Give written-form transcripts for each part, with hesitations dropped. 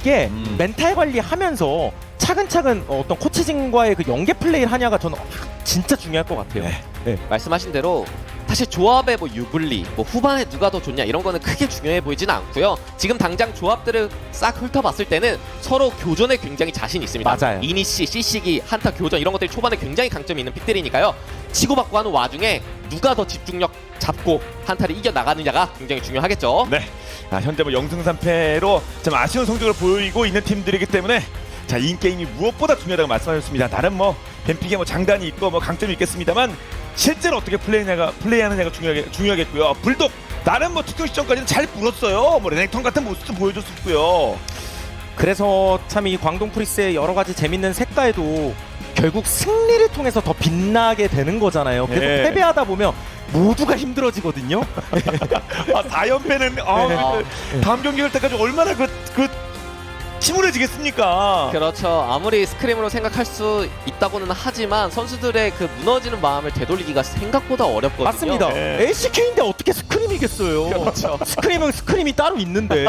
이게 멘탈 관리하면서 차근차근 어떤 코치진과의 그 연계 플레이를 하냐가 저는 진짜 중요할 것 같아요. 네. 말씀하신 대로 사실 조합의 뭐 유불리, 뭐 후반에 누가 더 좋냐 이런 거는 크게 중요해 보이지는 않고요. 지금 당장 조합들을 싹 훑어봤을 때는 서로 교전에 굉장히 자신 있습니다. 맞아요. 이니시, CC기, 한타 교전 이런 것들이 초반에 굉장히 강점이 있는 픽들이니까요. 치고받고 하는 와중에 누가 더 집중력 잡고 한타를 이겨나가느냐가 굉장히 중요하겠죠. 네. 현재 뭐 0승 3패로 좀 아쉬운 성적을 보이고 있는 팀들이기 때문에 자, 이 게임이 무엇보다 중요하다고 말씀하셨습니다. 나름 뭐 뱀픽에 뭐 장단이 있고 뭐 강점이 있겠습니다만 실제로 어떻게 플레이하느냐가 중요하겠고요. 불독 나름 뭐 특정 시점까지는 잘 물었어요. 뭐 레넥톤 같은 모습도 보여줬었고요. 그래서 참 이 광동 프리스의 여러 가지 재밌는 색깔도 결국 승리를 통해서 더 빛나게 되는 거잖아요. 계속 네. 패배하다 보면 모두가 힘들어지거든요. 4연패는 다음 경기 할 때까지 얼마나 그 침울해지겠습니까? 그렇죠. 아무리 스크림으로 생각할 수 있다고는 하지만 선수들의 그 무너지는 마음을 되돌리기가 생각보다 어렵거든요. 맞습니다. 네. LCK인데 어떻게 스크림이겠어요. 그렇죠. 스크림은 스크림이 따로 있는데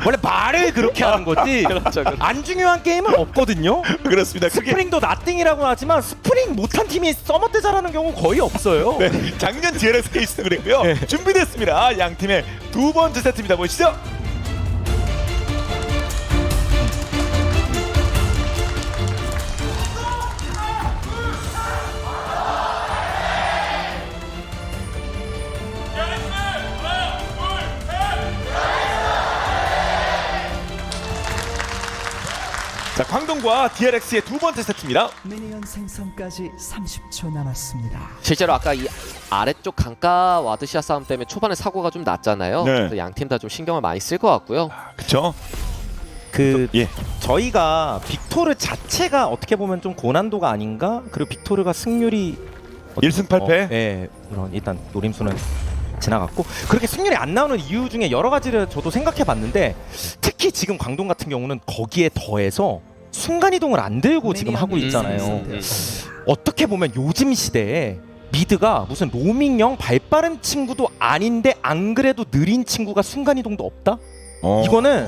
원래 말을 그렇게 하는 거지. 그렇죠. 안 중요한 게임은 없거든요. 그렇습니다. 그게 스프링도 나띵이라고 하지만 스프링 못한 팀이 서머 때 잘하는 경우 거의 없어요. 네, 작년 DLS 케이스도 그랬고요. 네. 준비됐습니다. 양 팀의 두 번째 세트입니다. 보시죠. 자, 광동과 DRX의 두 번째 세트입니다. 미니언 생성까지 30초 남았습니다. 실제로 아까 이 아래쪽 강가 와드시아 싸움 때문에 초반에 사고가 좀 났잖아요. 네. 그래서 양 팀 다 좀 신경을 많이 쓸 것 같고요. 그렇죠? 예. 저희가 빅토르 자체가 어떻게 보면 좀 고난도가 아닌가? 그리고 빅토르가 승률이 1승 8패. 네, 그런 일단 노림수는 지나갔고 그렇게 승률이 안 나오는 이유 중에 여러 가지를 저도 생각해봤는데 특히 지금 광동 같은 경우는 거기에 더해서 순간이동을 안 들고 지금 하고 있잖아요. 어떻게 보면 요즘 시대에 미드가 무슨 로밍형 발빠른 친구도 아닌데 안 그래도 느린 친구가 순간이동도 없다? 이거는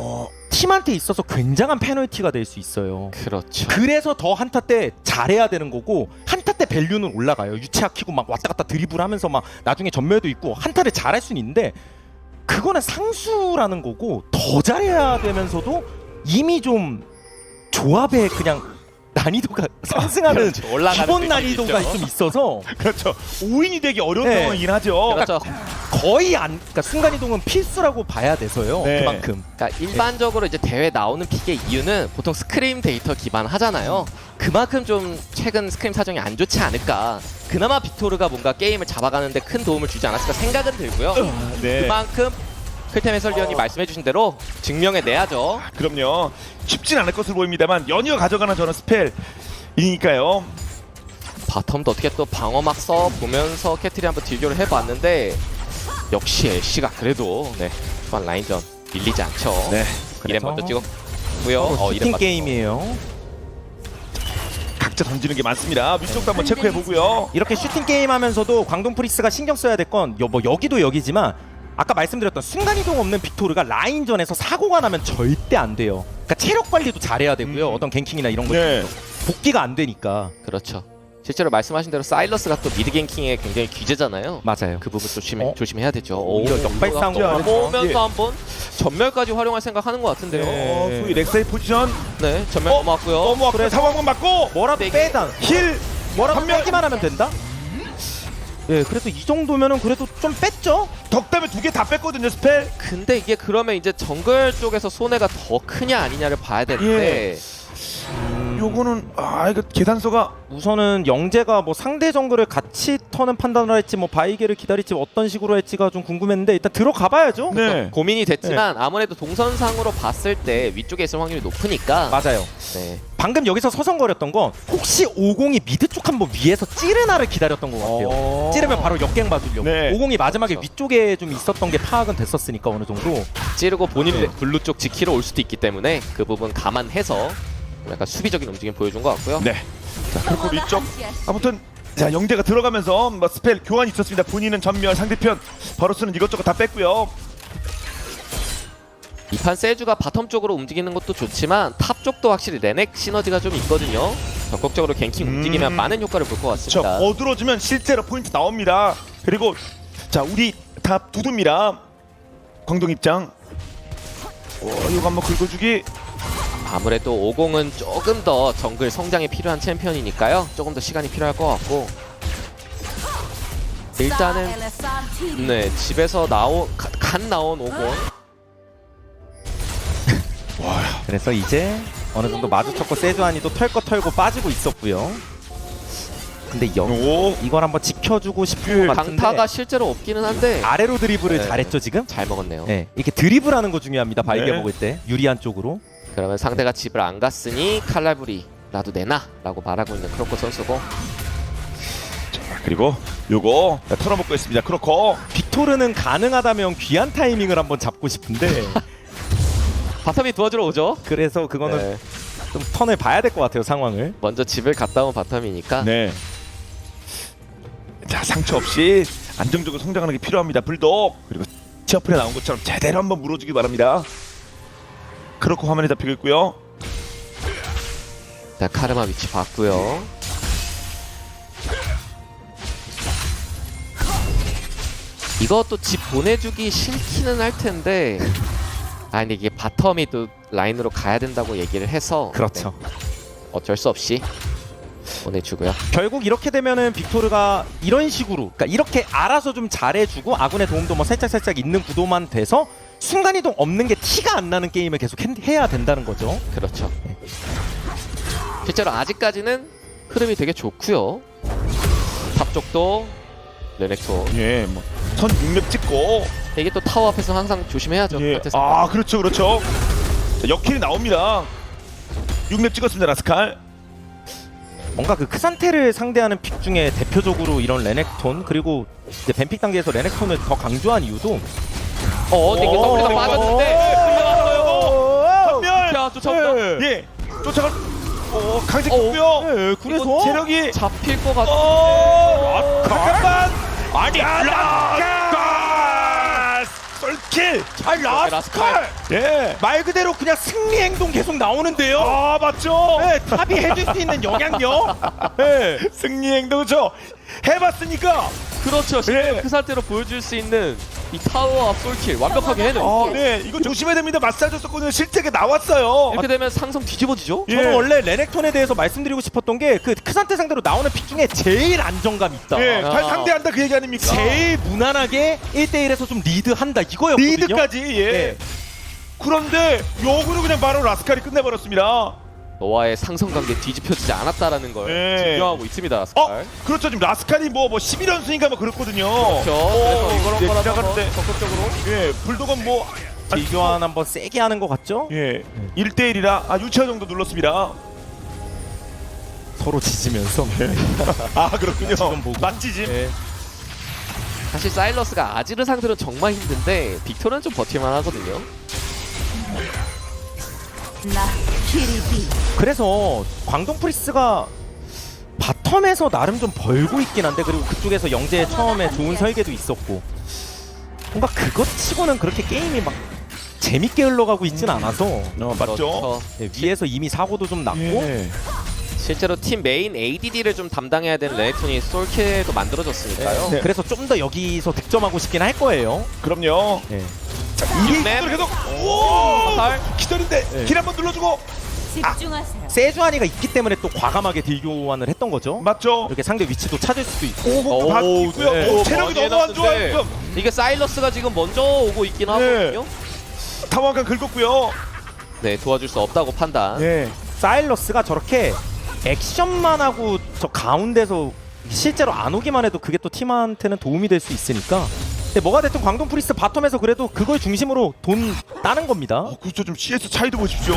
팀한테 있어서 굉장한 페널티가 될 수 있어요. 그렇죠. 그래서 더 한타 때 잘해야 되는 거고 한타 때 밸류는 올라가요. 유채아 키고 막 왔다 갔다 드리블하면서 막 나중에 전멸도 있고 한타를 잘할 수는 있는데 그거는 상수라는 거고 더 잘해야 되면서도 이미 좀 조합에 그냥 난이도가 상승하는 그렇죠. 올라가는 기본 느낌이 난이도가 있죠. 좀 있어서 그렇죠. 5인이 되기 어려운 네. 상황이긴 하죠. 그렇죠. 거의 그러니까 순간이동은 필수라고 봐야 돼서요. 네. 그만큼. 그러니까 일반적으로 이제 대회 나오는 픽의 이유는 보통 스크림 데이터 기반 하잖아요. 그만큼 좀 최근 스크림 사정이 안 좋지 않을까. 그나마 빅토르가 뭔가 게임을 잡아가는데 큰 도움을 주지 않았을까 생각은 들고요. 네. 그만큼 클템 해설위원이 말씀해주신 대로 증명해내야죠. 그럼요. 쉽진 않을 것으로 보입니다만 연이어 가져가는 저는 스펠이니까요. 바텀도 어떻게 또 방어막 써보면서 캐틀이 한번 딜교를 해봤는데 역시 애쉬가 그래도 초반 라인전 밀리지 않죠. 네. 이렘 먼저 찍었고요. 슈팅 이렘 게임이에요. 각자 던지는 게 많습니다. 위쪽도 한번 체크해 보고요. 이렇게 슈팅 게임 하면서도 광동 프리스가 신경 써야 될 건 뭐 여기도 여기지만 아까 말씀드렸던 순간이동 없는 빅토르가 라인전에서 사고가 나면 절대 안 돼요. 그러니까 체력 관리도 잘해야 되고요. 어떤 갱킹이나 이런 거 네. 복귀가 안 되니까. 그렇죠. 실제로 말씀하신 대로 사일러스가 또 미드갱킹에 굉장히 귀재잖아요. 맞아요. 그 부분 어? 조심해야 되죠. 오히려 역발상 보면서 예. 한번 전멸까지 활용할 생각하는 것 같은데요. 네. 소위 렉사이 포지션 네, 전멸 넘어왔고요. 넘어왔고 상황만 맞고 뭐라도 네. 빼다. 힐 뭐라도 한 명. 빼기만 하면 된다? 예, 그래도 이 정도면은 그래도 좀 뺐죠? 덕담에 두 개 다 뺐거든요. 스펠. 근데 이게 그러면 이제 정글 쪽에서 손해가 더 크냐 아니냐를 봐야 되는데 요거는 이거 계산서가 우선은 영재가 뭐 상대 정글을 같이 터는 판단을 할지 뭐 바이게를 기다릴지 어떤 식으로 할지가 좀 궁금했는데 일단 들어가 봐야죠. 네. 고민이 됐지만 아무래도 동선상으로 봤을 때 위쪽에 있을 확률이 높으니까 맞아요. 네. 방금 여기서 서성거렸던 건 혹시 50이 미드 쪽 한번 위에서 찌르나를 기다렸던 것 같아요. 찌르면 바로 역갱 봐주려고. 네. 50이 마지막에 그렇죠. 위쪽에 좀 있었던 게 파악은 됐었으니까 어느 정도. 찌르고 본인이 블루 쪽 지키러 올 수도 있기 때문에 그 부분 감안해서 약간 수비적인 움직임 보여준 것 같고요. 네. 자, 그리고 위쪽 아무튼 자, 영재가 들어가면서 뭐 스펠 교환이 있었습니다. 본인은 전멸, 상대편 바로스는 이것저것 다 뺐고요. 이 판 세주가 바텀 쪽으로 움직이는 것도 좋지만 탑 쪽도 확실히 레넥 시너지가 좀 있거든요. 적극적으로 갱킹 움직이면 많은 효과를 볼 것 저 같습니다. 어드러지면 실제로 포인트 나옵니다. 그리고 자 우리 탑 두두입니다. 광동 입장. 이거 한번 긁어주기. 아무래도 50은 조금 더 정글 성장에 필요한 챔피언이니까요. 조금 더 시간이 필요할 것 같고 일단은 네 집에서 간 나온 50 그래서 이제 어느 정도 마주쳤고 세주안이도 털 거 털고 빠지고 있었고요. 근데 오. 이걸 한번 지켜주고 싶은 것 같은데 강타가 실제로 없기는 한데 아래로 드리블을 네. 잘했죠 지금? 잘 먹었네요. 네, 이렇게 드리블하는 거 중요합니다. 발개 네. 먹을 때 유리한 쪽으로. 그러면 상대가 집을 안 갔으니 칼날부리라도 내놔 라고 말하고 있는 크로코 선수고 그리고 요거 털어먹고 있습니다. 크로커. 빅토르는 가능하다면 귀한 타이밍을 한번 잡고 싶은데 바텀이 도와주러 오죠. 그래서 그거는 네. 좀 턴을 봐야 될 것 같아요 상황을. 먼저 집을 갔다 온 바텀이니까 네. 자 상처 없이 안정적으로 성장하는 게 필요합니다. 불독. 그리고 티어플에 나온 것처럼 제대로 한번 물어주기 바랍니다. 크로커 화면에 잡히고 있고요. 일단 카르마 위치 봤고요. 이것도 집 보내주기 싫기는 할 텐데 근데 이게 바텀이 또 라인으로 가야 된다고 얘기를 해서 그렇죠. 네, 어쩔 수 없이 보내주고요. 결국 이렇게 되면은 빅토르가 이런 식으로, 그러니까 이렇게 알아서 좀 잘해주고 아군의 도움도 뭐 살짝 있는 구도만 돼서 순간이동 없는 게 티가 안 나는 게임을 계속 해야 된다는 거죠. 그렇죠. 실제로 아직까지는 흐름이 되게 좋고요. 탑 쪽도 레넥톤 예, 뭐 선 6렙 찍고. 이게 또 타워 앞에서 항상 조심해야죠. 예. 같아서. 아 그렇죠. 자, 역킬이 나옵니다. 6렙 찍었습니다. 라스칼. 뭔가 그 크산테를 상대하는 픽 중에 대표적으로 이런 레넥톤 그리고 이제 뱀픽 단계에서 레넥톤을 더 강조한 이유도 근데 이게 더블리가 빠졌는데 한별. 자, 쫓아온다. 예. 쫓아갈. 강제했고요. 네, 그래서 체력이. 잡힐 것 같아. 잠깐만. 아니 라스칼. 썰킬. 라스칼. 예. 말 그대로 그냥 승리 행동 계속 나오는데요. 아 맞죠. 네, 탑이 해줄 수 있는 영향력. 네. 승리 행동이죠. 해봤으니까. 그렇죠. 예. 그 상태로 보여줄 수 있는 이 타워 앞 솔킬 완벽하게 해내고 네. 이거 조심해야 됩니다. 마사지 썼거든요. 실제게 나왔어요. 이렇게 되면 상성 뒤집어지죠. 예. 저는 원래 레넥톤에 대해서 말씀드리고 싶었던 게 그 크산테 상대로 나오는 픽 중에 제일 안정감 있다. 예. 아. 잘 상대한다 그 얘기 아닙니까? 제일 무난하게 1대1에서 좀 리드한다 이거였거든요. 리드까지. 예. 네. 그런데 역으로 그냥 바로 라스칼이 끝내버렸습니다. 너와의 상성 관계 뒤집혀지지 않았다라는 걸 예. 증명하고 있습니다. 라스칼. 그렇죠. 지금 라스칼이 뭐 11연승인가 뭐 그렇거든요. 그렇죠. 그래서 이걸 예, 한번 지나갈 때. 적극적으로 예. 불독은 뭐 비교환 한번 세게 하는 것 같죠? 예. 1대1이라 유치원 정도 눌렀습니다. 서로 지지면서. 아 그렇군요. 지금 보고. 맞지지. 네. 사실 사일러스가 아지르 상대로 정말 힘든데 빅토르는 좀 버틸만 하거든요. 그래서 광동 프리스가 바텀에서 나름 좀 벌고 있긴 한데 그리고 그쪽에서 영재 처음에 좋은 설계도 있었고 뭔가 그것 치고는 그렇게 게임이 막 재밌게 흘러가고 있진 않아서 맞죠. 그렇죠. 네, 위에서 이미 사고도 좀 났고 예. 실제로 팀 메인 ADD를 좀 담당해야 되는 레넥톤이 솔킬도 만들어졌으니까요. 네. 그래서 좀 더 여기서 득점하고 싶긴 할 거예요. 그럼요. 네. 자, 이게 육렙. 계속 오! 살. 기다린데 네. 길 한번 눌러주고 집중하세요. 세주아니가 있기 때문에 또 과감하게 딜교환을 했던 거죠. 맞죠? 이렇게 상대 위치도 찾을 수도 있고. 오, 바뀌고요. 네. 오, 체력이 많이 너무 안 좋아요. 해놨는데 지금 이게 사일러스가 지금 먼저 오고 있긴 하거든요. 타워한 긁었고요. 네, 도와줄 수 없다고 판단. 예. 사일러스가 저렇게 액션만 하고 저 가운데서 실제로 안 오기만 해도 그게 또 팀한테는 도움이 될 수 있으니까. 근데 뭐가 됐든 광동 프리스 바텀에서 그래도 그걸 중심으로 돈 따는 겁니다. 그렇죠. 좀 CS 차이도 보십시오.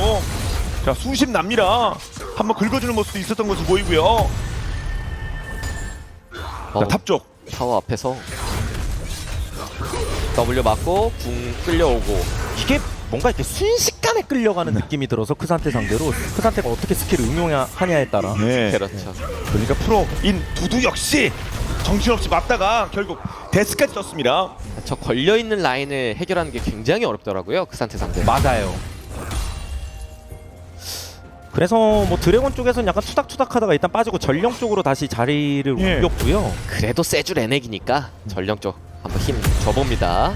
자, 수십 납니다. 한번 긁어주는 모습도 있었던 것으로 보이고요. 자, 탑 쪽. 타워 앞에서 W 맞고 궁 끌려오고 이게 뭔가 이렇게 순식간에 끌려가는 느낌이 들어서 크산테 상대로 크산테가 어떻게 스킬을 응용하냐에 따라 네. 그렇죠. 그러니까 프로인 두두 역시 정신없이 맞다가 결국 데스까지 떴습니다. 저 걸려있는 라인을 해결하는 게 굉장히 어렵더라고요. 그 상태 상대. 맞아요. 그래서 뭐 드래곤 쪽에서는 약간 투닥투닥하다가 일단 빠지고 전령 쪽으로 다시 자리를 예. 옮겼고요. 그래도 세주 레넥이니까 전령 쪽 한번 힘 줘봅니다.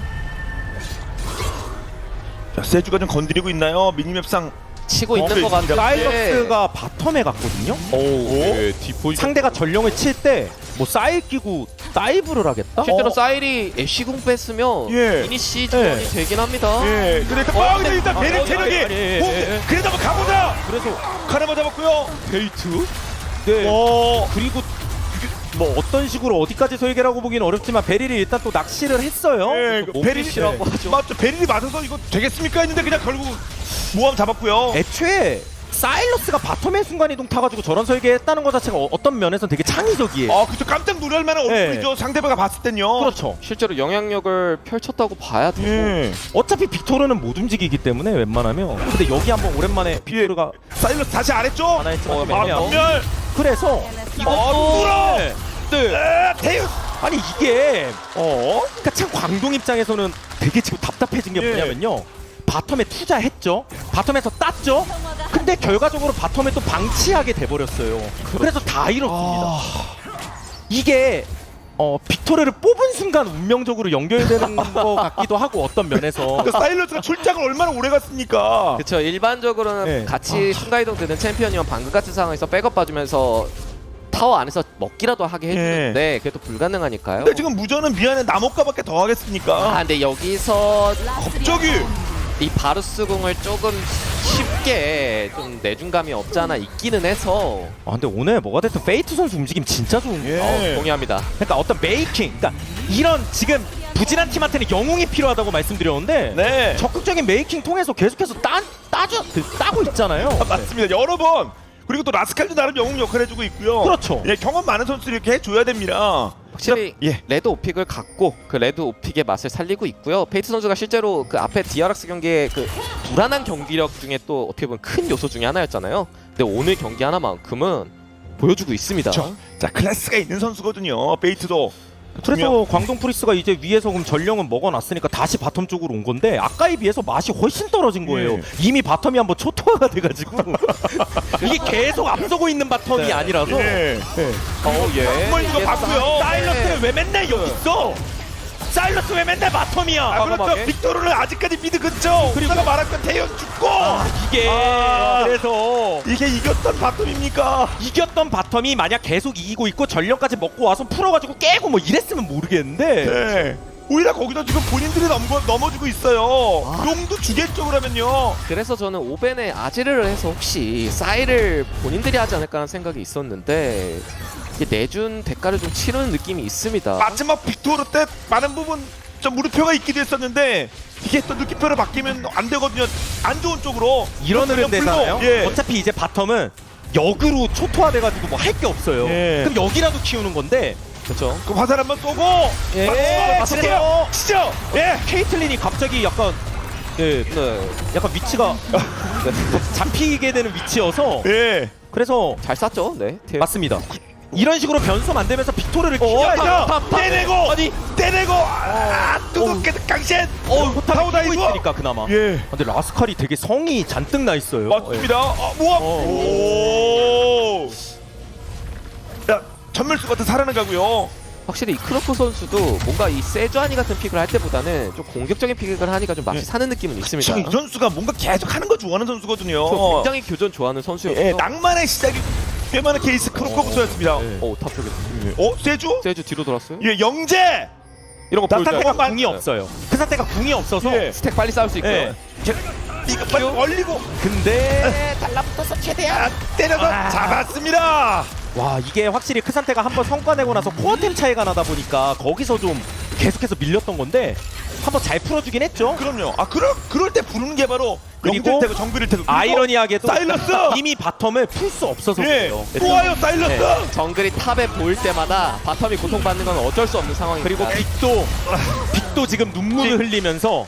자, 세주가 좀 건드리고 있나요? 미니맵상 치고 있는 것 같은데 사일러스가 바텀에 갔거든요. 오, 디포 상대가 전령을 칠 때 뭐 사일 끼고 다이브를 하겠다? 실제로 사일이 애쉬궁 뺐으면 예. 이니시 지원이 예. 되긴 합니다. 예. 근데 일단 베릴 체력이 그래도 한번 가보자. 그래서 카르마 잡았고요. 베이트? 네. 그리고 뭐 어떤 식으로 어디까지 설계라고 보기는 어렵지만 베릴이 일단 또 낚시를 했어요. 예, 몸빛이라고 하죠. 맞죠. 베릴이 맞아서 이거 되겠습니까 했는데 그냥 결국 모함 잡았고요. 애초에 사일러스가 바텀에 순간이동 타가지고 저런 설계했다는 것 자체가 어떤 면에서는 되게 창의적이에요. 아, 그죠. 깜짝 놀랄 만한 얼굴이죠. 상대방가 봤을 땐요. 그렇죠. 실제로 영향력을 펼쳤다고 봐야 되고 예. 어차피 빅토르는 못 움직이기 때문에 웬만하면. 근데 여기 한번 오랜만에 빅토르가 사일러스 다시 안 했죠? 하나 했지만 좀 애매하고. 전멸. 그래서 이것도 뚫어. 네. 대유. 아니 이게 그러니까 참 광동 입장에서는 되게 지금 답답해진 게 예. 뭐냐면요. 바텀에 투자했죠. 바텀에서 땄죠. 근데 결과적으로 바텀에 또 방치하게 돼버렸어요. 그래서 다 잃었습니다. 이게 빅토르를 뽑은 순간 운명적으로 연결되는 것 같기도 하고 어떤 면에서 그러니까 사일러스가 출장을 얼마나 오래 갔습니까? 그렇죠. 일반적으로는 네. 같이 순간이동 되는 챔피언이면 방금 같은 상황에서 백업 봐주면서 타워 안에서 먹기라도 하게 해주는데 그게 또 불가능하니까요. 근데 지금 무전은 미안해 나목가밖에 더 하겠습니까? 근데 여기서 갑자기 이 바루스 궁을 조금 쉽게 좀 내준 감이 없지 않아 있기는 해서 근데 오늘 뭐가 됐든 페이트 선수 움직임 진짜 좋은데 예. 동의합니다. 그러니까 어떤 메이킹 그러니까 이런 지금 부진한 팀한테는 영웅이 필요하다고 말씀드렸는데 네. 적극적인 메이킹 통해서 계속해서 따고 있잖아요. 맞습니다. 여러 번. 그리고 또 라스칼도 나름 영웅 역할 해주고 있고요. 그렇죠. 예, 경험 많은 선수를 이렇게 해줘야 됩니다. 확실히 예. 레드 오픽을 갖고 그 레드 오픽의 맛을 살리고 있고요. 페이트 선수가 실제로 그 앞에 디아락스 경기의 그 불안한 경기력 중에 또 어떻게 보면 큰 요소 중에 하나였잖아요. 근데 오늘 경기 하나만큼은 보여주고 있습니다. 자, 클래스가 있는 선수거든요. 베이트도. 그래서 광동 프리스가 이제 위에서 그럼 전령은 먹어놨으니까 다시 바텀 쪽으로 온 건데 아까에 비해서 맛이 훨씬 떨어진 거예요. 예. 이미 바텀이 한번 초토화가 돼가지고 이게 계속 앞서고 있는 바텀이 네. 아니라서 예. 예. 이거 봤고요. 사일러스는 왜 맨날 여기 있어? 사일러스 왜 맨날 바텀이야? 아, 그렇죠. 과감하게. 빅토르는 아직까지 미드 근처. 그리고- 그리고 말할 건 태연 죽고. 이게 그래서 이게 이겼던 바텀입니까? 이겼던 바텀이 만약 계속 이기고 있고 전령까지 먹고 와서 풀어가지고 깨고 뭐 이랬으면 모르겠는데 네. 오히려 거기서 지금 본인들이 넘어지고 있어요. 용도 주겠죠 그러면요. 그래서 저는 오벤에 아지르를 해서 혹시 사이를 본인들이 하지 않을까라는 생각이 있었는데 이게 내준 대가를 좀 치르는 느낌이 있습니다. 마지막 빅토르 때 많은 부분 좀 물음표가 있기도 했었는데 이게 또 느낌표를 바뀌면 안 되거든요. 안 좋은 쪽으로. 이런 흐름 되잖아요. 예. 어차피 이제 바텀은 역으로 초토화돼가지고 뭐 할 게 없어요. 예. 그럼 여기라도 키우는 건데 그렇죠. 그 화살 한번 쏘고. 예, 치죠. 치죠. 예. 케이틀린이 갑자기 약간 예, 네. 약간 위치가 잡히게 되는 위치여서 예. 그래서 잘 쐈죠. 네. 맞습니다. 이런 식으로 변수 만들면서 빅토르를 키워야죠. 떼내고. 아니 떼내고. 두껍게 강신. 호타가 다이브. 끼고 있으니까 그나마. 예. 근데 라스칼이 되게 성이 잔뜩 나 있어요. 맞습니다. 모함. 오. 야, 전멸수 같은 살아는 가고요. 확실히 이 크로코 선수도 뭔가 이 세주아니 같은 픽을 할 때보다는 좀 공격적인 픽을 하니까 좀 맛이 사는 느낌은 있습니다. 지금 이 선수가 뭔가 계속 하는 거 좋아하는 선수거든요. 저 굉장히 교전 좋아하는 선수였고 예, 낭만의 시작이 꽤 많은 케이스 크로커부터였습니다. 탑 쪽에 세주? 세주 뒤로 돌았어요? 예, 영재. 이런 거 보여줘요. 크산테가 궁이 없어요. 크산테가 궁이 없어서 예. 스택 빨리 쌓을 수 있고요. 예. 이거 빨리 얼리고 근데 달라붙어서 최대한 때려서 잡았습니다. 와 이게 확실히 크산테가 한번 성과 내고 나서 코어템 차이가 나다 보니까 거기서 좀 계속해서 밀렸던 건데 한번 잘 풀어주긴 했죠. 그럼요. 그럴 때 부르는 게 바로 그리고 영재일 테고 정글일 테고. 그리고 아이러니하게도 사일러스! 이미 바텀을 풀 수 없어서 예, 그래요. 또 와요 사일러스. 네, 정글이 탑에 보일 때마다 바텀이 고통받는 건 어쩔 수 없는 상황입니다. 그리고 빅도 지금 눈물을 흘리면서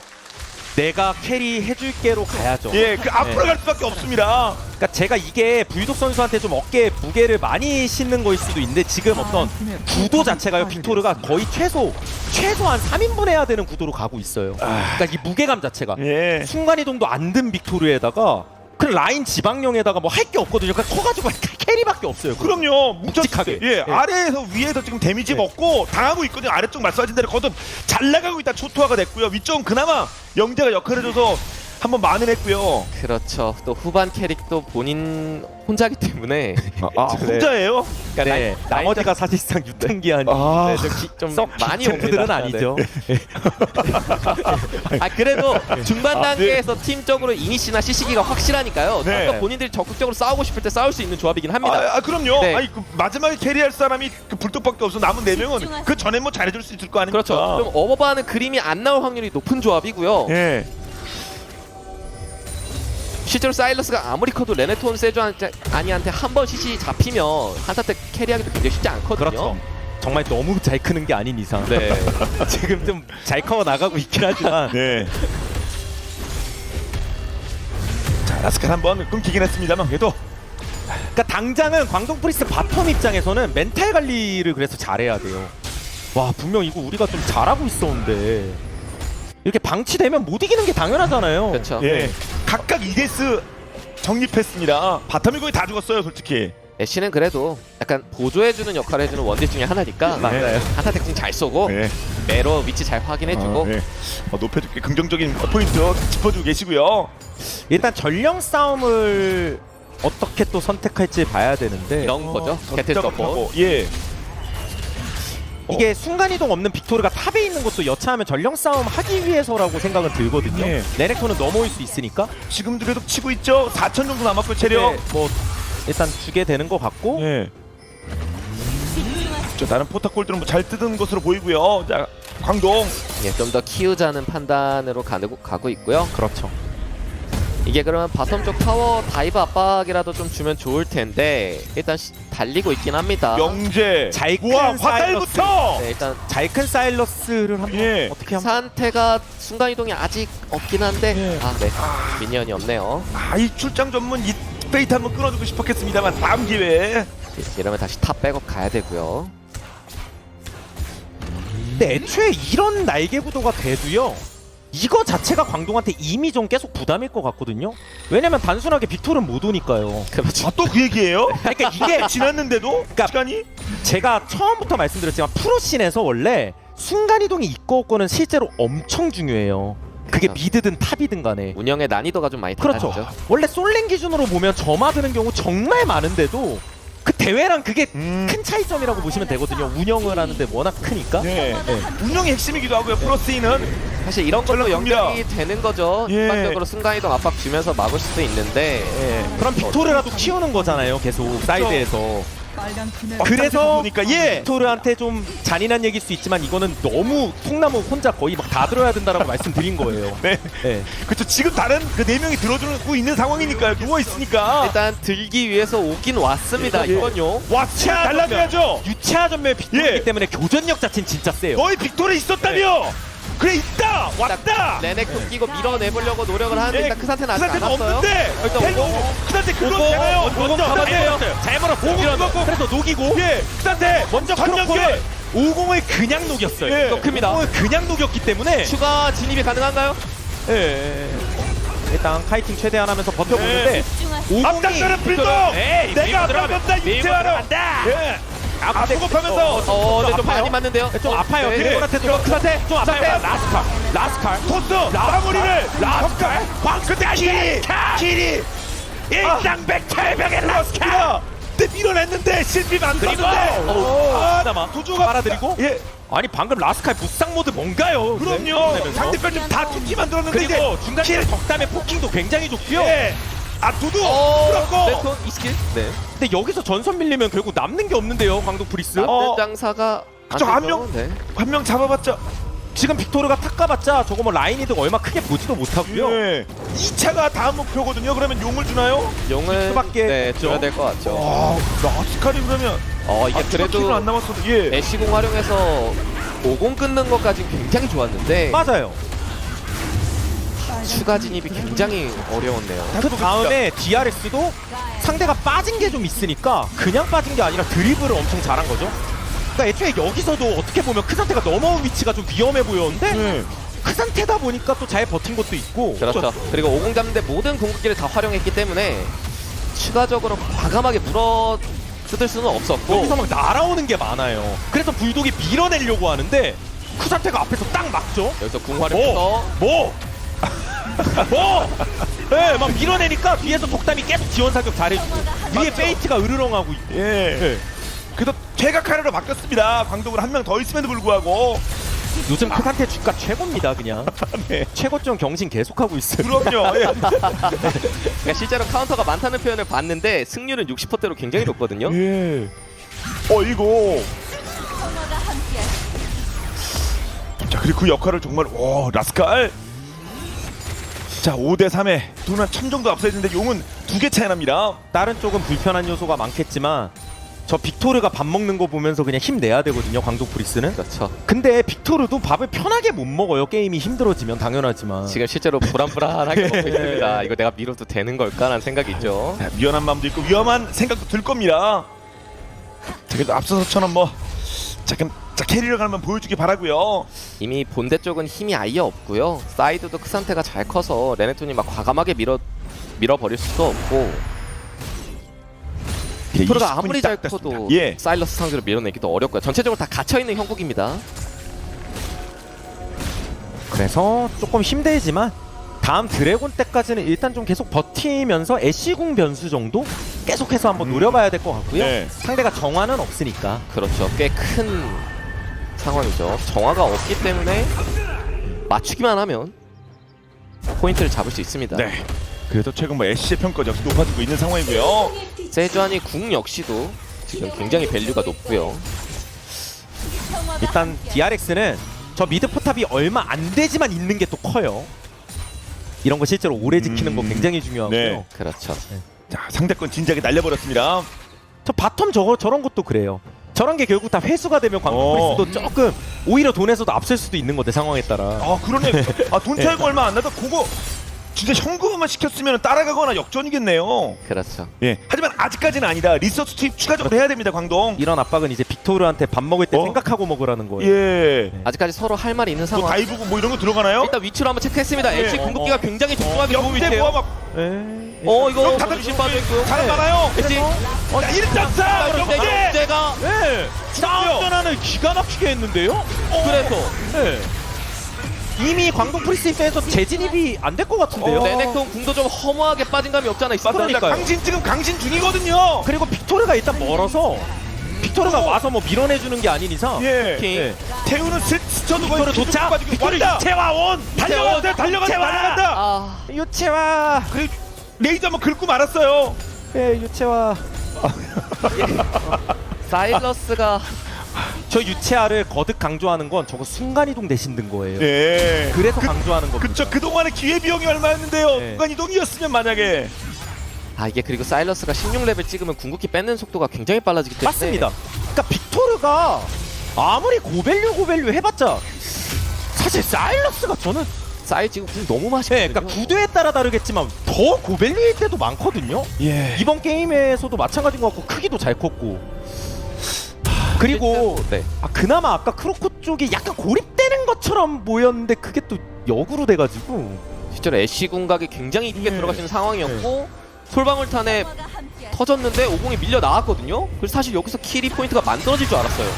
내가 캐리 해줄게로 가야죠. 예, 그 앞으로 갈 수밖에 없습니다. 그러니까 제가 이게 불독 선수한테 좀 어깨에 무게를 많이 싣는 거일 수도 있는데 지금 어떤 구도 자체가요. 빅토르가 거의 최소한 3인분 해야 되는 구도로 가고 있어요. 그러니까 이 무게감 자체가 예. 순간이동도 안 든 빅토르에다가 그 라인 지방령에다가 뭐 할 게 없거든요. 그러니까 커가지고 캐리밖에 없어요. 그럼요. 묵직하게. 예, 예. 아래에서 위에서 지금 데미지 예. 먹고 당하고 있거든요. 아래쪽 말씀하신 대로 거듭 잘 나가고 있다 초토화가 됐고요. 위쪽은 그나마 영재가 역할을 해줘서 한번 만회했고요. 그렇죠. 또 후반 캐릭도 본인 혼자기 때문에 혼자예요? 그러니까 네, 나머지가 사실상 유탄기한 아, 좀 썩 많이 빅챔프들은 옵니다. 아니죠. 아 그래도 중반 단계에서 팀적으로 이니시나 CC기가 확실하니까요. 네. 그러니까 본인들이 적극적으로 싸우고 싶을 때 싸울 수 있는 조합이긴 합니다. 그럼요. 네. 아니 그 마지막에 캐리할 사람이 그 불독밖에 없어. 남은 4명은 그 전에 뭐 잘해줄 수 있을 거 아닙니까? 그렇죠. 좀 오버바는 그림이 안 나올 확률이 높은 조합이고요. 예. 실제로 사일러스가 아무리 커도 레네톤 세주아니한테 한 번 CC 잡히면 한타 때 캐리하기도 굉장히 쉽지 않거든요. 그렇죠. 정말 너무 잘 크는 게 아닌 이상 네. 지금 좀 잘 커 나가고 있긴 하지만 네. 자, 라스칼 한번 끊기긴 했습니다만 그래도 그러니까 당장은 광동 프리스 바텀 입장에서는 멘탈 관리를 그래서 잘해야 돼요. 와 분명 이거 우리가 좀 잘하고 있었는데 이렇게 방치되면 못 이기는 게 당연하잖아요. 그렇죠. 예. 각각 이게스 정립했습니다. 바텀이 거의 다 죽었어요, 솔직히. 애쉬는 그래도 약간 보조해주는 역할을 해주는 원딜 중에 하나니까 맞아요. 한타 특징 잘 쏘고 예. 매로 위치 잘 확인해주고 예. 높여줄게 긍정적인 포인트 짚어주고 계시고요. 일단 전령 싸움을 어떻게 또 선택할지 봐야 되는데 이런 거죠. 개틀 서포. 하고, 예. 이게 순간이동 없는 빅토르가 탑에 있는 것도 여차하면 전령 싸움 하기 위해서라고 생각은 들거든요. 예. 레넥톤은 넘어올 수 있으니까 지금도 계속 치고 있죠. 4천 정도 남았고 체력. 뭐 일단 주게 되는 것 같고 예. 자, 다른 포탑골들은 뭐잘 뜯은 것으로 보이고요. 자, 광동. 예, 좀 더 키우자는 판단으로 가고 있고요. 그렇죠. 이게 그러면 바텀 쪽 타워 다이브 압박이라도 좀 주면 좋을 텐데 일단 달리고 있긴 합니다. 영재. 잘 큰 우와, 화살부터. 네, 일단 잘 큰 사일러스를 한번 예. 그 어떻게 한번 상태가 순간 이동이 아직 없긴 한데 예. 네 미니언이 없네요. 이 출장 전문 이 페이트 한번 끊어주고 싶었겠습니다만 다음 기회에. 이러면 다시 탑 백업 가야 되고요. 근데 애초에 이런 날개 구도가 돼도요 이거 자체가 광동한테 이미 좀 계속 부담일 것 같거든요. 왜냐면 단순하게 빅토르는 못 오니까요. 그렇죠. 또 그 얘기예요? 그러니까 이게 지났는데도 그러니까 시간이? 제가 처음부터 말씀드렸지만 프로씬에서 원래 순간이동이 있고 없고는 실제로 엄청 중요해요. 그게 그렇죠. 미드든 탑이든 간에. 운영의 난이도가 좀 많이 그렇죠. 달라지죠. 원래 솔랭 기준으로 보면 점화드는 경우 정말 많은데도 그 대회랑 그게 음. 큰 차이점이라고 보시면 되거든요. 운영을 하는데 워낙 크니까. 네. 운영이 핵심이기도 하고요. 프로스인은 사실 이런 걸로 전략입니다. 연결이 되는 거죠. 예. 일반적으로 순간 이동 압박 주면서 막을 수도 있는데 그럼 빅토르라도 키우는 거잖아요. 계속 사이드에서. 빨간 팀의 그래서 보니까 예. 빅토르한테 좀 잔인한 얘기일 수 있지만 이거는 너무 통나무 혼자 거의 막 다 들어야 된다라고 말씀드린 거예요. 네. 네. 그렇죠. 지금 다른 그 4명이 들어주고 있는 상황이니까요. 누워 있으니까. 일단 들기 위해서 오긴 왔습니다. 예. 이건요. 와치아 달라줘야죠. 유체화 전멸 빅토르이기 예. 때문에 교전력 자체는 진짜 세요. 너희 빅토르 있었다며. 그래 있다. 왔다. 레넥톤 끼고 밀어내보려고 노력을 하는데 예, 일단 그 상태는 아직 안 상태는 왔어요. 없는데. 일단 헬로. 오공. 그 상태 그건 오공, 되나요? 오공 먼저 잡았네요. 잘 잘 물었어요. 오공 먹고. 그래서 녹이고 예. 그 상태 먼저 전력계. 크로콜 50을 그냥 녹였어요. 예. 또 큽니다. 50을 그냥 녹였기 때문에 추가 진입이 가능한가요? 예. 일단 카이팅 최대한 하면서 버텨보는데 앞장서는 빌더. 내가 앞장선다 유채하러. 예. 앞수급하면서 네, 좀 많이 맞는데요. 좀 아파요. 네. 드래곤한테도 그 상태 좀 아파요. 라스칼 토스 마무리를 라스칼 근데 길이 일장백탈병의 라스칼 근데 밀어냈는데 실비가 안 떴는데 남아 도주가 빨아들이고 예 아니 방금 라스칼 무쌍 모드 뭔가요? 그럼요 네. 상대편 좀다 투티 만들었는데 그리고 이제 중간에 덕담의 포킹도 굉장히 좋고요. 예아 두두 풀었고 레톤 이스킬. 네. 근데 여기서 전선 밀리면 결국 남는 게 없는데요. 광동 프리스. 남는 장사가 안 그쵸, 한 되죠. 명. 네. 한 명 잡아봤자 지금 빅토르가 탁 가봤자 저거 뭐 라인이든 얼마 크게 보지도 못하고요. 예 2차가 다음 목표거든요 그러면 용을 주나요? 용을 수밖에 네, 없죠. 줘야 될 것 같죠. 와 라스칼이 그러면 이게 킬은 그래도 안 남았어도 예 애쉬공 활용해서 50 끊는 것까지 굉장히 좋았는데 맞아요. 추가 진입이 굉장히 어려웠네요. 그 다음에 DRX도 상대가 빠진 게 좀 있으니까 그냥 빠진 게 아니라 드리블을 엄청 잘한 거죠. 그러니까 애초에 여기서도 어떻게 보면 크 상태가 넘어온 위치가 좀 위험해 보였는데 네. 크 상태다 보니까 또 잘 버틴 것도 있고. 그렇죠. 그리고 50 잡는데 모든 궁극기를 다 활용했기 때문에 추가적으로 과감하게 물어 뜯을 수는 없었고 여기서 막 날아오는 게 많아요. 그래서 불독이 밀어내려고 하는데 크 상태가 앞에서 딱 막죠. 여기서 궁 활용해서 뭐? 네, 막 밀어내니까 뒤에서 독담이 계속 지원 사격 잘해주고 위에 맞죠. 페이트가 으르렁하고 있고. 예. 그래도 퇴각하려로 바뀌었습니다. 광동으로 한 명 더 있음에도 불구하고. 요즘 크 상태 주가 최고입니다, 그냥. 네. 최고점 경신 계속하고 있어요. 그럼요. 예. 그러니까 실제로 카운터가 많다는 표현을 봤는데 승률은 60%대로 굉장히 높거든요. 예. 이거. 자, 그리고 그 역할을 정말 라스칼. 자, 5대 3에 돈은 1000 정도 앞서야 되는데 용은 2개 차이 납니다. 다른 쪽은 불편한 요소가 많겠지만 저 빅토르가 밥 먹는 거 보면서 그냥 힘내야 되거든요, 광동 프리스는. 그렇죠. 근데 빅토르도 밥을 편하게 못 먹어요. 게임이 힘들어지면 당연하지만. 지금 실제로 불안불안하게 먹고 있습니다. 이거 내가 밀어도 되는 걸까라는 생각이 있죠. 자, 미안한 마음도 있고 위험한 생각도 들 겁니다. 자, 그래도 앞서서처럼 자, 캐리를 가면 보여주기 바라고요. 이미 본대 쪽은 힘이 아예 없고요. 사이드도 크 상태가 잘 커서 레네톤이 막 과감하게 밀어버릴 수도 없고 빅토르가 20분이 아무리 딱 잘 됐습니다. 커도 예. 사일러스 상대로 밀어내기도 어렵고요. 전체적으로 다 갇혀있는 형국입니다. 그래서 조금 힘들지만 다음 드래곤 때까지는 일단 좀 계속 버티면서 애쉬궁 변수 정도 계속해서 한번 노려봐야 될 것 같고요. 네. 상대가 정화는 없으니까. 그렇죠. 꽤 큰 상황이죠. 정화가 없기 때문에 맞추기만 하면 포인트를 잡을 수 있습니다. 네. 그래도 최근 애쉬의 평가 역시 높아지고 있는 상황이고요. 세주안이 궁 역시도 지금 굉장히 밸류가 높고요. 일단 DRX는 저 미드 포탑이 얼마 안 되지만 있는 게 또 커요. 이런 거 실제로 오래 지키는 거 굉장히 중요하고요. 네. 그렇죠. 자, 상대권 진지하게 날려버렸습니다. 저 바텀 저런 것도 그래요. 저런 게 결국 다 회수가 되면 광동 프리스도 조금 오히려 돈에서도 앞설 수도 있는 건데 상황에 따라. 아, 그러네. 돈 차이가 얼마 안 나도 그거 진짜 현금만 시켰으면 따라가거나 역전이겠네요. 그렇죠. 예. 하지만 아직까지는 아니다. 리서치 투입 추가적으로 해야 됩니다, 광동. 이런 압박은 이제 빅토르한테 밥 먹을 때 어? 생각하고 먹으라는 거예요. 예. 아직까지 서로 할 말이 있는 뭐 상황. 다이브고 뭐 이런 거 들어가나요? 일단 위치로 한번 체크했습니다. 예. LG 궁극기가 굉장히 촘촘하게 보고 역대 있대요. 모아막 이거 그럼 다들 조심 빠져있고요. 사람 많아요. LG 자, 1.4 역대. 역대가 네. 싸움 전환을 기가 막히게 했는데요. 그래서 네. 이미 광동 프리스 입장에서 재진입이 안 될 것 같은데요. 레넥톤 궁도 좀 허무하게 빠진 감이 없지 않아 있습니다. 그러니까요. 강신 지금 강신 중이거든요. 그리고 빅토르가 일단 멀어서 빅토르가 와서 뭐 밀어내주는 게 아닌 이상. 예. 네. 태우는 스쳐두고 빅토르 도착. 빅토르 유채화 온. 달려간다. 아, 유채화. 그리고 레이저 한번 긁고 말았어요. 네, 유채화. 사일러스가 저 유채화를 거듭 강조하는 건 저거 순간이동 대신 든 거예요. 예. 그래서 강조하는 겁니다. 그쵸. 그동안의 기회비용이 얼마였는데요. 네. 순간이동이었으면 만약에. 이게 그리고 사일러스가 16레벨 찍으면 궁극기 뺏는 속도가 굉장히 빨라지기 때문에 맞습니다. 그러니까 빅토르가 아무리 고밸류 해봤자 사실 사일러스가 저는 사일 지금 궁 너무 맛있거든요. 그러니까 구도에 따라 다르겠지만 더 고밸류일 때도 많거든요. 예. 이번 게임에서도 마찬가지인 것 같고 크기도 잘 컸고 그리고 네. 그나마 아까 크로코 쪽이 약간 고립되는 것처럼 보였는데 그게 또 역으로 돼가지고 실제로 애쉬 궁각이 굉장히 이쁘게 들어가시는 상황이었고 솔방울탄에 터졌는데 오공이 밀려 나왔거든요. 그래서 사실 여기서 키리 포인트가 만들어질 줄 알았어요.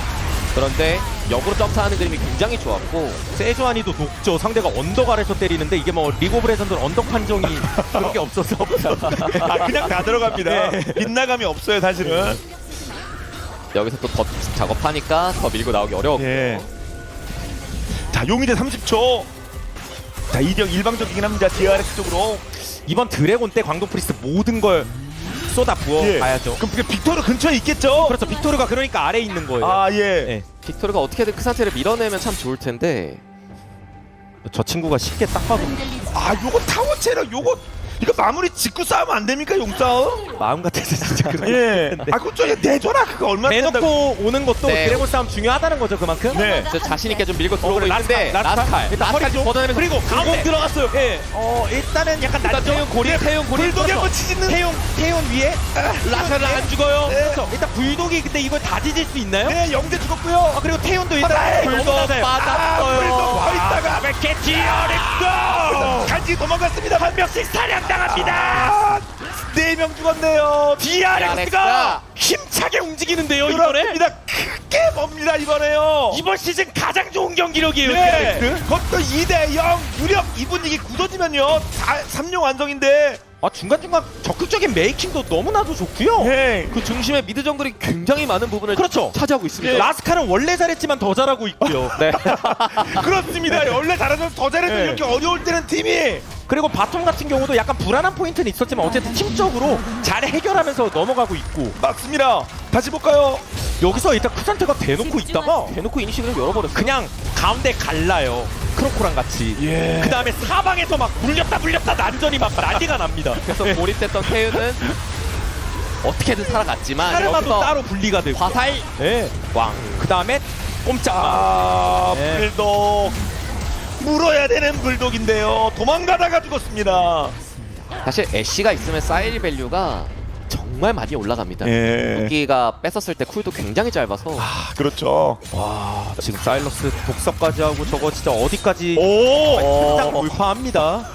그런데 역으로 점프하는 그림이 굉장히 좋았고 세주안이도 높죠. 상대가 언덕 아래서 때리는데 이게 뭐 리그 오브 레전드는 언덕 판정이 그런 게 없어서 그냥 다 들어갑니다. 빗나감이 없어요, 사실은. 여기서 또 더 작업하니까 더 밀고 나오기 어려웠고 예. 자, 용이대 30초. 자, 2대0 일방적이긴 합니다. DRX 쪽으로. 이번 드래곤 때 광동 프리스 모든 걸 쏟아 부어 예. 봐야죠. 그럼 빅토르 근처에 있겠죠? 그렇죠. 빅토르가 그러니까 아래에 있는 거예요. 아, 예. 네. 빅토르가 어떻게든 그 상태를 밀어내면 참 좋을 텐데 저 친구가 쉽게 딱 봐도 아, 요거 타워 체력 요거 이거 마무리 짓고 싸우면 안 됩니까 용싸움? 마음 같아서 진짜 그런 예. 아 그거 좀 내줘라 그거 얼마나 된다고. 대놓고 오는 것도 네. 드래곤 싸움 중요하다는 거죠 그만큼. 네. 저 자신 있게 좀 밀고 들어오고 있는데 라스칼. 라스칼 일단 허리 좀 걷어내면서 그리고 가운데 들어갔어요. 예. 일단은 약간 일단 낮죠. 태용 고리 태용 고리 불독이 한번 치짓는. 태용 위에 라스칼은 안 죽어요. 네. 그렇죠. 일단 불독이 근데 이걸 다 지질 수 있나요? 네 영재 죽었고요. 그리고 태용도 일단 불독 너무 낮아요. 빠졌어요. 불독 서 있다가 디아렉스 간지 도망갔습니다. 한 명씩 사냥당합니다. 4명 죽었네요. 디아렉스가 힘차게 움직이는데요 이번에. 그렇습니다. 크게 봅니다 이번에요. 이번 시즌 가장 좋은 경기력이에요. 네. 디아렉스. 그것도 2대0 무력 2분위기 굳어지면요 3용 완성인데. 중간중간 적극적인 메이킹도 너무나도 좋고요. 네. 그 중심에 미드 정글이 굉장히 많은 부분을 그렇죠. 차지하고 있습니다. 예. 라스칼은 원래 잘했지만 더 잘하고 있고요. 네. 그렇습니다. 원래 잘하면 더 잘해도 네. 이렇게 어려울 때는 팀이 그리고 바텀 같은 경우도 약간 불안한 포인트는 있었지만 어쨌든 팀적으로 잘 해결하면서 넘어가고 있고 맞습니다. 다시 볼까요? 여기서 일단 크산테가 대놓고 있다가 대놓고 이니시를 열어버렸어. 그냥 가운데 갈라요. 크로코랑 같이. 예. 그 다음에 사방에서 막 물렸다 난전이 막 난리가 납니다. 그래서 고립됐던 태윤은 어떻게든 살아갔지만 카르마도 여기서 따로 분리가 되고. 화살 네. 왕. 그 다음에 꼼짝. 네. 불독 물어야 되는 불독인데요. 도망가다가 죽었습니다. 사실 애쉬가 있으면 사이리 밸류가 정말 많이 올라갑니다. 예. 무기가 뺐었을 때 쿨도 굉장히 짧아서 그렇죠. 와 지금 사일러스 독섭까지 하고 저거 진짜 어디까지 오. 딱 몰파합니다.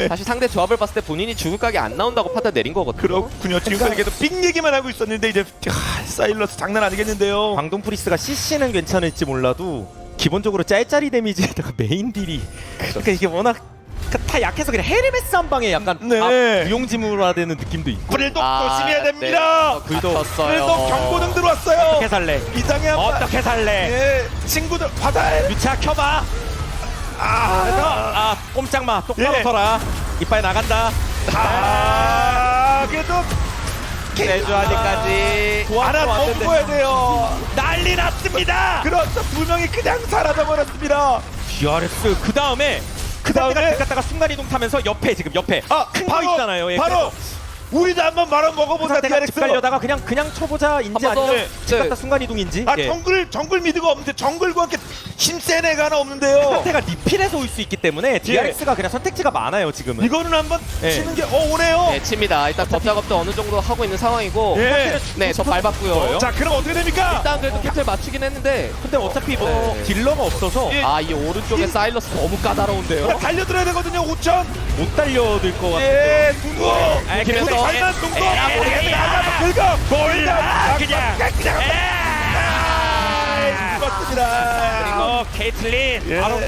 사실 상대 조합을 봤을 때 본인이 죽을 각이 안 나온다고 판단 내린 거거든요. 그렇군요. 지금까지 계속 빅 얘기만 하고 있었는데 이제 사일러스 장난 아니겠는데요. 광동 프리스가 CC는 괜찮을지 몰라도 기본적으로 짤짤이 데미지에다가 메인 딜이 그러니까 이게 워낙 다 약해서 그냥 헤르메스 한 방에 약간 네. 무용지물화되는 느낌도 있고. 불독 조심해야 됩니다. 네. 불독 불독 경고등 들어왔어요. 어떻게 살래? 이상해 한 번. 어떻게 살래? 예. 친구들 화살. 유차 켜봐. 그래서 꼼짝마 똑바로 예. 서라. 이빨 나간다. 그래도 세주아니까지 하나 더 왔는데. 죽어야 돼요. 난리 났습니다. 그렇죠. 두 명이 그냥 사라져 버렸습니다. DRX 그 다음에 그다음에 갔다가 순간 이동 타면서 옆에 지금 옆에 큰 거 바로 있잖아요. 예, 바로 우리도 한번 말아 먹어보자. 상대가 집 DRX. 가려다가 그냥 쳐보자인지 한번 더. 아니면 집 네. 갔다 순간 이동인지. 아 예. 정글 미드가 없는데 정글과 함께 힘센 애가 하나 없는데요. 상태가 리필에서 올 수 있기 때문에 DRX가 그냥 선택지가 많아요 지금은. 이거는 한번 예. 치는 게 오네요. 네, 칩니다. 일단 덧작업도 어느 정도 하고 있는 상황이고 예. 네, 저 밟았고요. 자 그럼 어떻게 됩니까? 일단 그래도 캡틀 맞추긴 했는데 근데 어차피 뭐 네. 딜러가 없어서 예. 이 오른쪽에 사일러스 너무 까다로운데요. 달려들어야 되거든요. 5천. 못 달려들 것 같아요. 예, 누구? 그래서 잘만 동도. 긁어. 몰라. 그냥. 죽었습니다. 그리고 케이틀린 예. 바로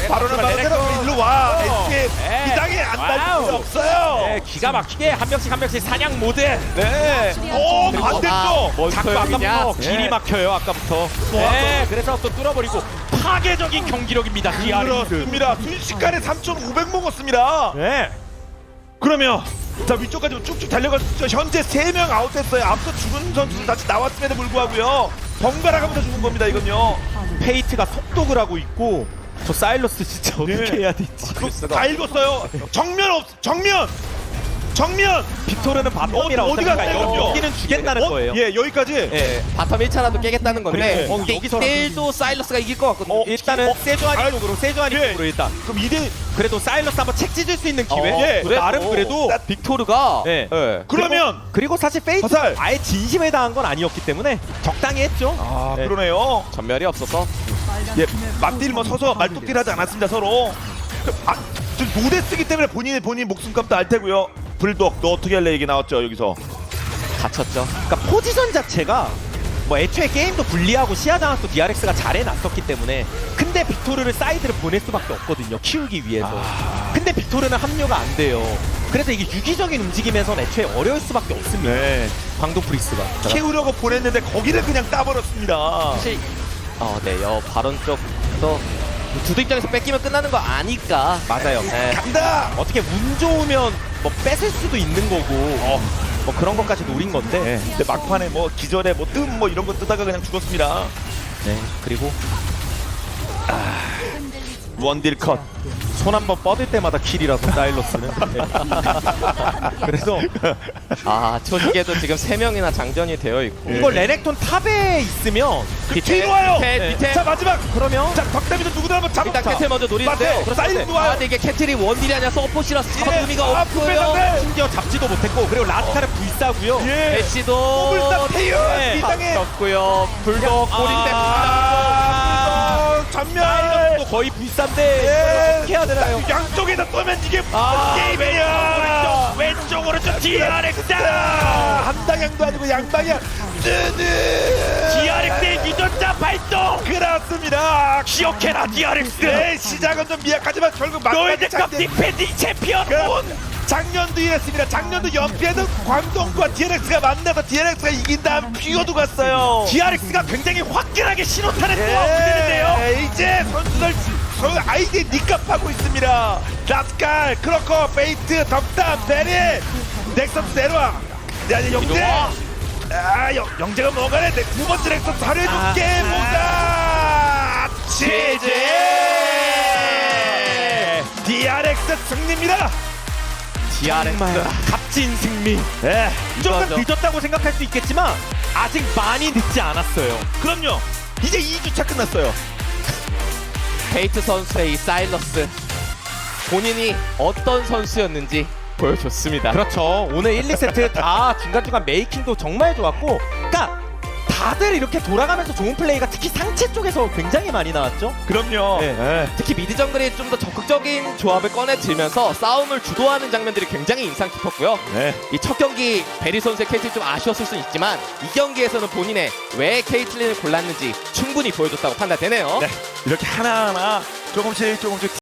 바로는 바로 내렸고. 일로 와. 예. 이 땅에 안 달릴 수 없어요. 네, 기가 막히게 한 명씩 사냥 모드. 네. 오 반대쪽. 자꾸 아까부터 길이 막혀요 아까부터. 네, 그래서 또 뚫어버리고 파괴적인 경기력입니다. DRX. 그렇습니다. 순식간에 3,500 먹었습니다. 네. 그러면 자 위쪽까지 쭉쭉 달려갔죠. 현재 3명 아웃됐어요. 앞서 죽은 선수들 다시 나왔음에도 불구하고요. 번갈아 가면서 죽은 겁니다. 이건요. 페이트가 속독을 하고 있고 저 사일러스 진짜 어떻게 해야 될지. 다 읽었어요. 정면. 빅토르는 바텀이라 어디가 어차피 세요? 여기는 주겠다는 거예요. 예 여기까지. 예, 바텀 1차라도 깨겠다는 건데 그래. 여기서 1대1도 사일러스가 이길 것 같거든요. 일단은 세주아니 쪽으로 예. 쪽으로 일단 그럼 2대 그래도 사일러스 한번 책 찢을 수 있는 기회. 예. 나름 그래도 빅토르가 예. 그러면 그리고 사실 페이트 화살. 아예 진심에 당한 건 아니었기 때문에 적당히 했죠. 네. 그러네요. 전멸이 없어서 예 맞딜 뭐 서서 말뚝딜 하지 않았습니다 서로. 지금 노대 쓰기 때문에 본인 목숨값도 알 테고요. 불독 너 어떻게 할래 얘기 나왔죠 여기서. 갇혔죠. 그러니까 포지션 자체가 뭐 애초에 게임도 불리하고 시야 장악도 DRX가 잘 해놨었기 때문에 근데 빅토르를 사이드를 보낼 수밖에 없거든요. 키우기 위해서. 근데 빅토르는 합류가 안 돼요. 그래서 이게 유기적인 움직임에선 애초에 어려울 수밖에 없습니다. 네. 광동 프리스가. 키우려고 보냈는데 거기를 그냥 따버렸습니다. 사실 여 발언 쪽도 두두 입장에서 뺏기면 끝나는 거 아니까. 맞아요. 네. 간다. 어떻게 운 좋으면 뭐 뺏을 수도 있는 거고 뭐 그런 것까지 노린 건데. 근데 막판에 뭐 기절에 뭐 뜸 뭐 이런 거 뜨다가 그냥 죽었습니다. 네. 그리고 원딜 컷. 손 한 번 뻗을 때마다 킬이라서 사일러스는. 그래서 아 초식에도 지금 3명이나 장전이 되어 있고 이거 레넥톤 탑에 있으면 뒤로 와요. 밑에 자 마지막. 그러면 자 덕담이도 누구나 한번 잡아. 일단 캐틀 먼저 노리는데요. 맞아요. 사이드 와요. 아 근데 이게 캐틀이 원딜이 아니라 서포시라서 잡을 의미가 없고요. 심지어 잡지도 못했고 그리고 라스카는 불사고요. 예. 애쉬도 불사 태유 네. 이 땅에. 졌고요. 불독 골인데 아, 전멸. 또 거의 불사인데 예. 어떻게 해야 되나요? 양쪽에다 쏘면 이게 아, 게임이야. 왼쪽 오른쪽 DRX. 한 방향도 아니고 양방향. DRX의 유전자 발동. 그렇습니다. 기억해라 DRX. 네, 시작은 좀 미약하지만 결국 월드컵 디펜딩 챔피언. 작년도 이랬습니다. 작년도 연패는 광동과 DRX가 만나서 DRX가 이긴 다음 퓨어도 갔어요. DRX가 굉장히 화끈하게 신호탄을 쏘아올리는데요. 이제 선수들 서로 아이디에 닉값하고 있습니다. 라스칼, 크로커, 베이트, 덕담, 베리, 넥서스 내려와. 야, 영재. 아, 영재가 뭐가래? 내 두 번째 넥서스 잘해줄게. 뭐가? 치즈. DRX 승리입니다. DRX 값진 승리. 네. 조금 이거죠. 늦었다고 생각할 수 있겠지만 아직 많이 늦지 않았어요. 그럼요. 이제 2주차 끝났어요. 베이트 선수의 이 사일러스 본인이 어떤 선수였는지 보여줬습니다. 그렇죠. 오늘 1, 2세트 다 중간중간 메이킹도 정말 좋았고, 그러니까 다들 이렇게 돌아가면서 좋은 플레이가 특히 상체 쪽에서 굉장히 많이 나왔죠. 그럼요. 네. 특히 미드 정글이 좀 더 적극적인 조합을 꺼내 들면서 싸움을 주도하는 장면들이 굉장히 인상 깊었고요. 네. 이 첫 경기 베리 선수의 케이틀이 좀 아쉬웠을 수는 있지만 이 경기에서는 본인의 왜 케이틀린을 골랐는지 충분히 보여줬다고 판단되네요. 네. 이렇게 하나하나 조금씩